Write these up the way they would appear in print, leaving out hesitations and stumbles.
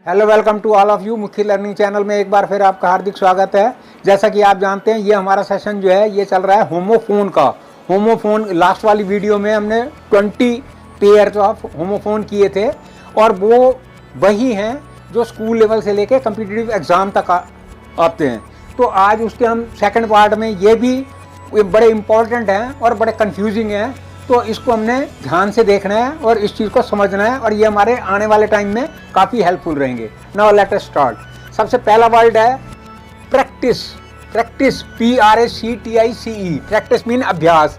Hello, welcome to all of you. मुख्य learning channel में एक बार फिर आपका हार्दिक स्वागत है। जैसा कि आप जानते हैं, ये हमारा सेशन जो है ये चल रहा है होमोफोन का। होमोफोन लास्ट वाली वीडियो में हमने 20 पेयर्स ऑफ होमोफोन किए थे और वो वही हैं जो स्कूल लेवल से लेके कम्पिटिटिव एग्ज़ाम तक आते हैं। तो आज उसके हम सेकंड पार्ट में ये भी बड़े इम्पोर्टेंट हैं और बड़े कंफ्यूजिंग हैं, तो इसको हमने ध्यान से देखना है और इस चीज़ को समझना है और ये हमारे आने वाले टाइम में काफ़ी हेल्पफुल रहेंगे। Now let us start. सबसे पहला वर्ड है practice. Practice, PRACTICE। Practice mean अभ्यास।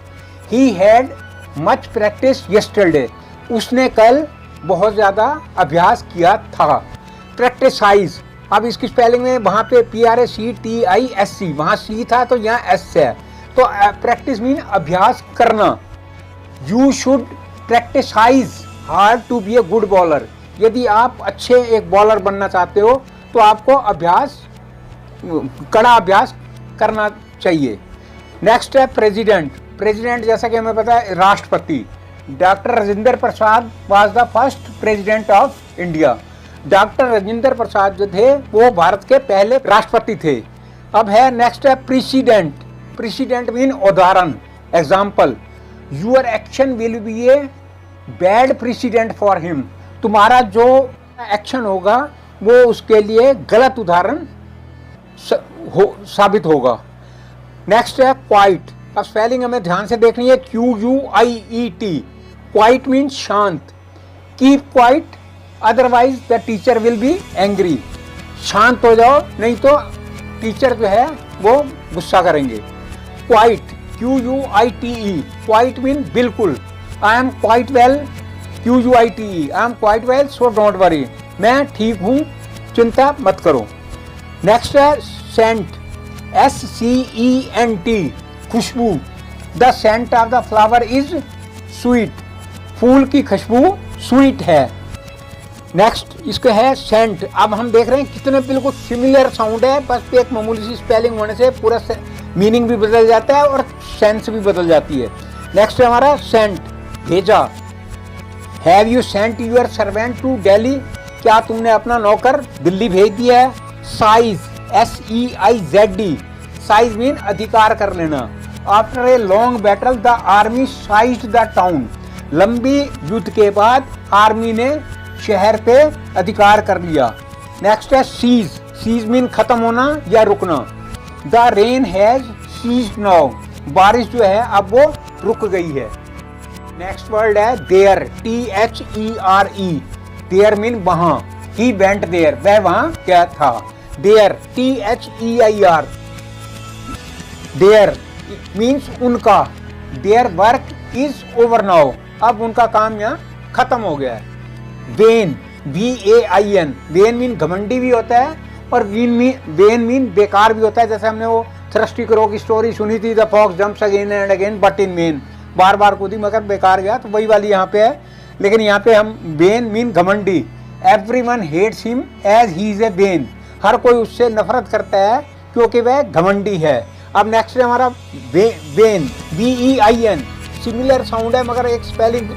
He had much practice yesterday. उसने कल बहुत ज़्यादा अभ्यास किया था। प्रैक्टिसाइज, अब इसकी स्पेलिंग में वहाँ पे PRACTISC, वहाँ C था तो यहाँ S है। तो प्रैक्टिस मीन अभ्यास करना। You should practise hard to be a good bowler. यदि आप अच्छे एक बॉलर बनना चाहते हो तो आपको कड़ा अभ्यास करना चाहिए। नेक्स्ट है प्रेसिडेंट। प्रेसिडेंट जैसा कि हमें पता है राष्ट्रपति। Doctor Rajendra Prasad was the first president of India. Doctor Rajendra Prasad जो थे वो भारत के पहले राष्ट्रपति थे। अब है नेक्स्ट है प्रेसिडेंट। प्रेसिडेंट मीन उदाहरण, example. Your action will be a bad precedent for him। तुम्हारा जो एक्शन होगा वो उसके लिए गलत उदाहरण साबित होगा। नेक्स्ट है क्वाइट। अब स्पेलिंग हमें ध्यान से देखनी है, QUIET। क्वाइट मीन शांत। Keep quiet otherwise the teacher will be angry. शांत हो जाओ नहीं तो टीचर जो है वो गुस्सा करेंगे। Quite, QUITE। क्वाइट मीन बिल्कुल। I am quite well, QUITE। I am quite well so don't worry. मैं ठीक हूँ, चिंता मत करो। नेक्स्ट है सेंट, SCENT। खुशबू। The scent of the flower is sweet. फूल की खुशबू स्वीट है। नेक्स्ट इसका है सेंट। अब हम देख रहे हैं कितने बिल्कुल सिमिलर साउंड है, बस एक मामूली सी स्पेलिंग होने से पूरा मीनिंग भी बदल जाता है और सेंस भी बदल जाती है। नेक्स्ट है हमारा सेंट, भेजा। Have you sent your servant to Delhi. क्या तुमने अपना नौकर दिल्ली भेज दिया है। Size, SEIZD। साइज मीन अधिकार कर लेना। After a long battle the army sized the town. लंबी युद्ध के बाद आर्मी ने शहर पे अधिकार कर लिया। नेक्स्ट है सीज। सीज मीन खत्म होना या रुकना। The rain has ceased now. बारिश जो है अब वो रुक गई है। नेक्स्ट वर्ड है देयर, THERE। देयर मीन वहां। ही वेंट देयर, वह वहां क्या था। Their, THEIR। देयर मीन्स उनका। Their work is over now. अब उनका काम यहाँ खत्म हो गया है। When, VAIN। वेन मीन घमंडी भी होता है और वेन मीन बेकार भी होता है। जैसे हमने वो थ्रस्टी क्रो की स्टोरी सुनी थी, the fox jumps again and again but in vain. बार बार कूदी मगर बेकार गया, तो वही वाली यहाँ पे है। लेकिन यहाँ पे हम वेन मीन घमंडी। Everyone hates him as he is a vain. हर कोई उससे नफरत करता है क्योंकि वह घमंडी है। अब नेक्स्ट है हमारा वेन, VEIN। सिमिलर साउंड है मगर एक स्पेलिंग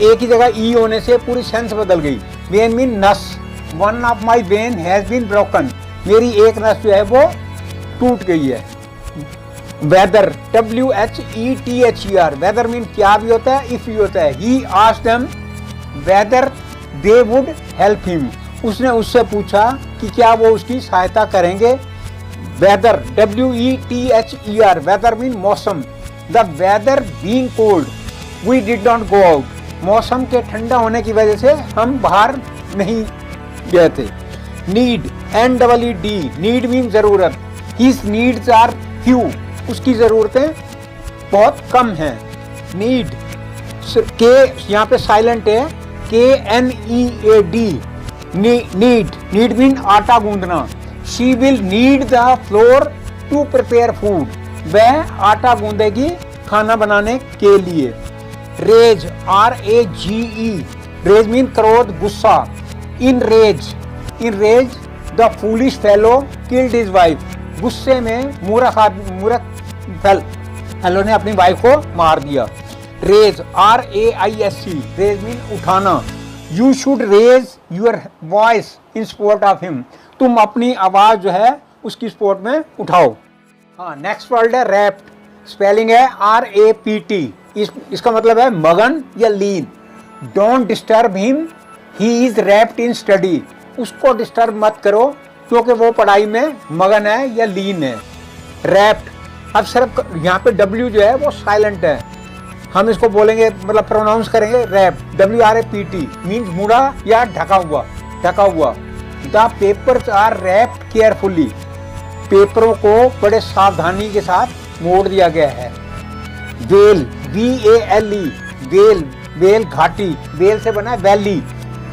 एक ही जगह ई होने से पूरी सेंस बदल गई। वेन मीन नस। One of my vein has been broken. मेरी एक नस जो है वो टूट गई है। Weather, WHETHER। वेदर मीन क्या भी होता है, इफ भी होता है। He asked them whether they would help him. उसने उससे पूछा कि क्या वो उसकी सहायता करेंगे। Weather, WETHER। वेदर मीन मौसम। The weather being cold we did not go out. मौसम के ठंडा होने की वजह से हम बाहर नहीं गए थे। Need, NEED। नीड मीन जरूरत। His needs are few. उसकी जरूरतें बहुत कम हैं। नीड के यहाँ पे साइलेंट है, KNEAD। नीड मीन आटा गूंदना। She will knead the flour to prepare food. वह आटा गूंदेगी खाना बनाने के लिए। Raise, RAGE। रेज मीन क्रोध, गुस्सा। In rage the foolish fellow killed his wife. गुस्से में मूर्ख फेलो ने अपनी वाइफ को मार दिया। Raise, RAISE। रेज मीन उठाना। You should raise your voice in support of him, तुम अपनी आवाज़ जो है उसकी सपोर्ट में उठाओ। हाँ, नेक्स्ट वर्ड है रैप्ट, स्पेलिंग है RAPT, इसका मतलब है मगन या लीन। Don't disturb him, he is rapt in study, उसको डिस्टर्ब मत करो क्योंकि वो पढ़ाई में मगन है या लीन है। रैप्ट, अब सिर्फ यहाँ पे W जो है वो साइलेंट है, हम इसको बोलेंगे मतलब प्रोनाउंस करेंगे रैप्ट, WRAPT मीन्स मुड़ा या ढका हुआ, ढका हुआ। The papers are wrapped carefully, पेपरों को बड़े सावधानी के साथ मोड़ दिया गया है। वेल, VALE, वेल, वेल घाटी, वेल से बना है वैली,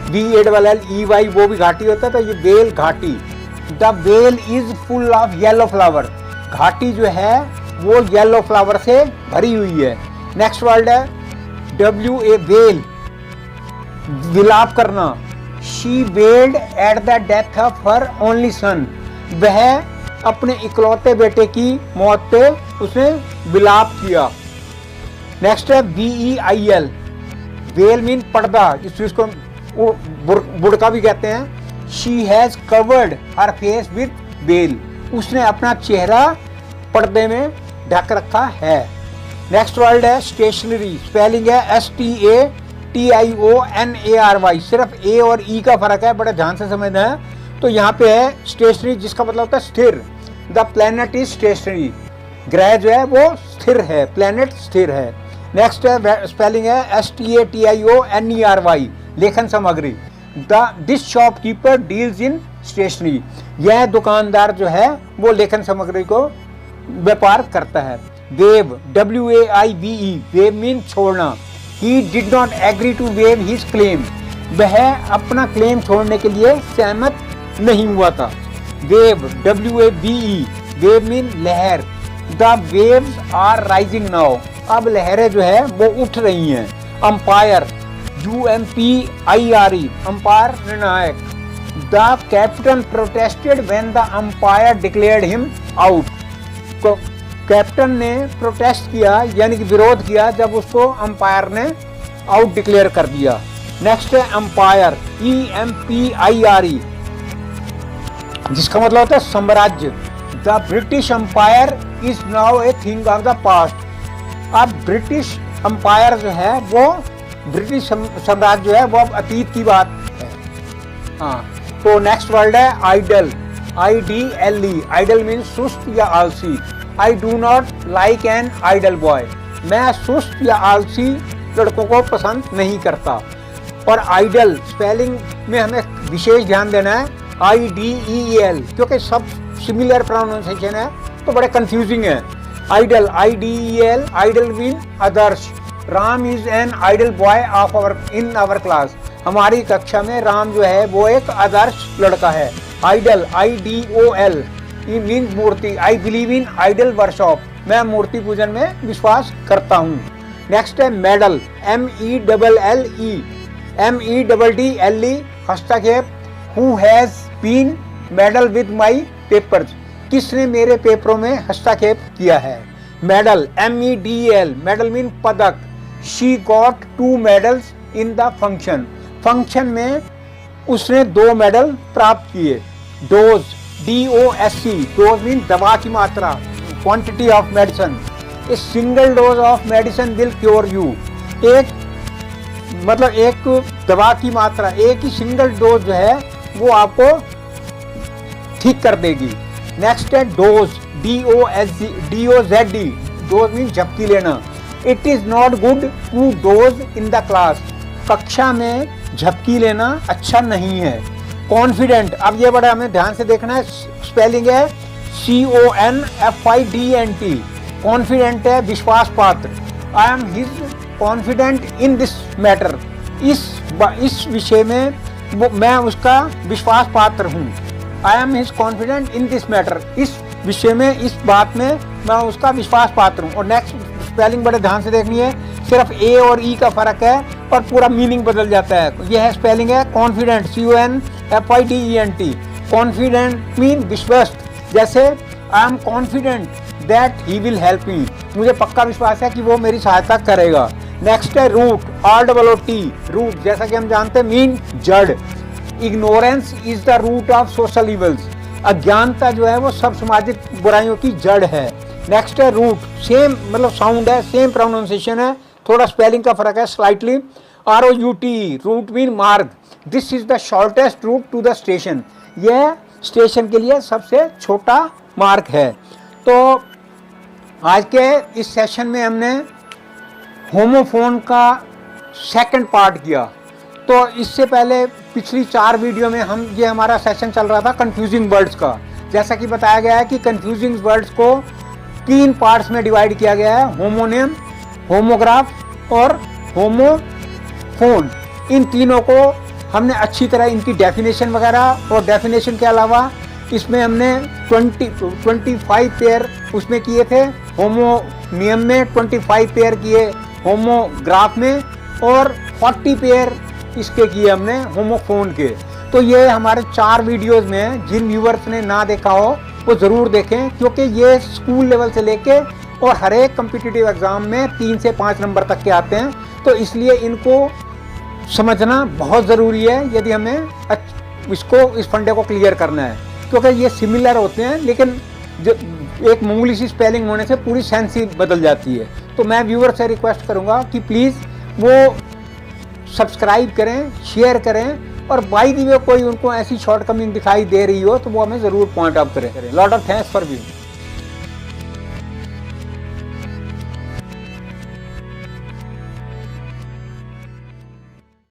VALLEY, वो भी घाटी होता है, तो ये वेल घाटी। The well is full of yellow flower, घाटी जो है वो येलो फ्लावर से भरी हुई है। नेक्स्ट वर्ड है WA, वेल, विलाप करना। She weld at the death of her only son, वह अपने इकलौते बेटे की मौत पे उसने विलाप किया। नेक्स्ट है BEIL, वेल मीन पर्दा, जिसको बुड़का भी कहते हैं। She has covered her face with well, उसने अपना चेहरा पर्दे में ढक रखा है। नेक्स्ट वर्ड है स्टेशनरी, स्पेलिंग है STATIONARY, सिर्फ A और E का फर्क है, बड़े ध्यान से समझना है। तो यहाँ पे है स्टेशनरी, जिसका मतलब होता है स्थिर। द प्लेनेट इज स्टेशनरी, ग्रह जो है वो स्थिर है, प्लेनेट स्थिर है। नेक्स्ट है स्पेलिंग है STATIONERY, लेखन सामग्री। This shopkeeper deals in stationery, यह दुकानदार जो है वो लेखन सामग्री को व्यापार करता है। वेव, WAIVE, वेव मीन छोड़ना। He did not agree to waive his claim, वह अपना क्लेम छोड़ने के लिए सहमत नहीं हुआ था। वेव, WAVE, वेव मीन लहर। The waves are rising now, अब लहरें जो है वो उठ रही हैं। अंपायर, UMPIRE, अंपायर निर्णायक। The captain protested when the umpire declared him out, तो कैप्टन ने प्रोटेस्ट किया यानी कि विरोध किया जब उसको अंपायर ने आउट डिक्लेयर कर दिया। नेक्स्ट है अंपायर, EMPIRE, जिसका मतलब होता है साम्राज्य। The British umpire is now a thing of the past, अब ब्रिटिश अंपायर जो है वो ब्रिटिश साम्राज्य जो है वो अब अतीत की बात है। हाँ, तो नेक्स्ट वर्ड है आइडल, IDLE, आइडल मीन सुस्त या आलसी। I do not like an idol boy, मैं सुस्त या आलसी लड़कों को पसंद नहीं करता। और आइडल स्पेलिंग में हमें विशेष ध्यान देना है, IDEL, क्योंकि सब सिमिलर प्रोनाउंसिएशन है तो बड़े कंफ्यूजिंग है। आइडल, IDEL, आइडल मीन आदर्श। Ram is an idol boy of in our class, हमारी कक्षा में राम जो है वो एक आदर्श लड़का है। आइडल, IDOL, ये मीन्स मूर्ति। I believe in idol worship, मैं मूर्ति पूजन में विश्वास करता हूँ। नेक्स्ट है मेडल, MEDDLE, हस्तक्षेप। Who has been meddle with my papers, किसने मेरे पेपरों में हस्तक्षेप किया है। मेडल, MEDL, मेडल मीन पदक। She got 2 medals in the function, function में उसने 2 मेडल प्राप्त किए। डोज, DOSE, डोज मीन दवा की मात्रा, quantity of medicine. A single dose of medicine will cure you, एक मतलब एक दवा की मात्रा, एक ही सिंगल डोज जो है वो आपको ठीक कर देगी। नेक्स्ट है डोज, DOZE, डोज मीन झपकी लेना। It is not good to doze in the class, कक्षा में झपकी लेना अच्छा नहीं है। कॉन्फिडेंट, अब ये बड़ा हमें ध्यान से देखना है, स्पेलिंग है CONFIDENT, कॉन्फिडेंट है विश्वास पात्र। I am his confident in this matter, इस विषय में मैं उसका विश्वास पात्र हूँ। I am his confident in this matter, इस विषय में, इस बात में मैं उसका विश्वास पात्र हूँ। और नेक्स्ट स्पेलिंग बड़े ध्यान से देखनी है, सिर्फ A और E का फर्क है और पूरा मीनिंग बदल जाता है। यह स्पेलिंग है कॉन्फिडेंट, CONFIDENT। कॉन्फिडेंट मीन विश्वस्त, जैसे I am confident that he will help me, मुझे पक्का विश्वास है कि वो मेरी सहायता करेगा। नेक्स्ट है रूट, ROOT, रूट जैसा कि हम जानते हैं मीन जड़। Ignorance is the root of social evils, अज्ञानता जो है वो सब सामाजिक बुराइयों की जड़ है। नेक्स्ट है रूट, सेम मतलब साउंड है, सेम प्रोनाउंसिएशन है, थोड़ा स्पेलिंग का फर्क है स्लाइटली। ROUT, रूट मीन मार्ग, this is the shortest route to the station, यह स्टेशन के लिए सबसे छोटा मार्ग है। तो आज के इस सेशन में हमने होमोफोन का सेकंड पार्ट किया। तो इससे पहले पिछली 4 वीडियो में ये हमारा सेशन चल रहा था कंफ्यूजिंग वर्ड्स का। जैसा कि बताया गया है कि कंफ्यूजिंग वर्ड्स को 3 पार्ट्स में डिवाइड किया गया है, होमोनिम, होमोग्राफ और होमोफोन। इन तीनों को हमने अच्छी तरह इनकी डेफिनेशन वगैरह, और डेफिनेशन के अलावा इसमें हमने 25 पेयर उसमें किए थे होमोनियम में, 25 पेयर किए होमोग्राफ में, और 40 पेयर इसके किए हमने होमोफोन के। तो ये हमारे 4 वीडियोस में है, जिन व्यूअर्स ने ना देखा हो वो ज़रूर देखें, क्योंकि ये स्कूल लेवल से लेके और हर एक कम्पिटिटिव एग्ज़ाम में 3 से 5 नंबर तक के आते हैं। तो इसलिए इनको समझना बहुत ज़रूरी है यदि हमें इस फंडे को क्लियर करना है, क्योंकि ये सिमिलर होते हैं लेकिन जो एक मामूली सी स्पेलिंग होने से पूरी सेंस ही बदल जाती है। तो मैं व्यूअर से रिक्वेस्ट करूंगा कि प्लीज़ वो सब्सक्राइब करें, शेयर करें, और बाय द वे कोई उनको ऐसी शॉर्टकमिंग दिखाई दे रही हो तो वो हमें ज़रूर पॉइंट आउट करें। Lot of thanks for view.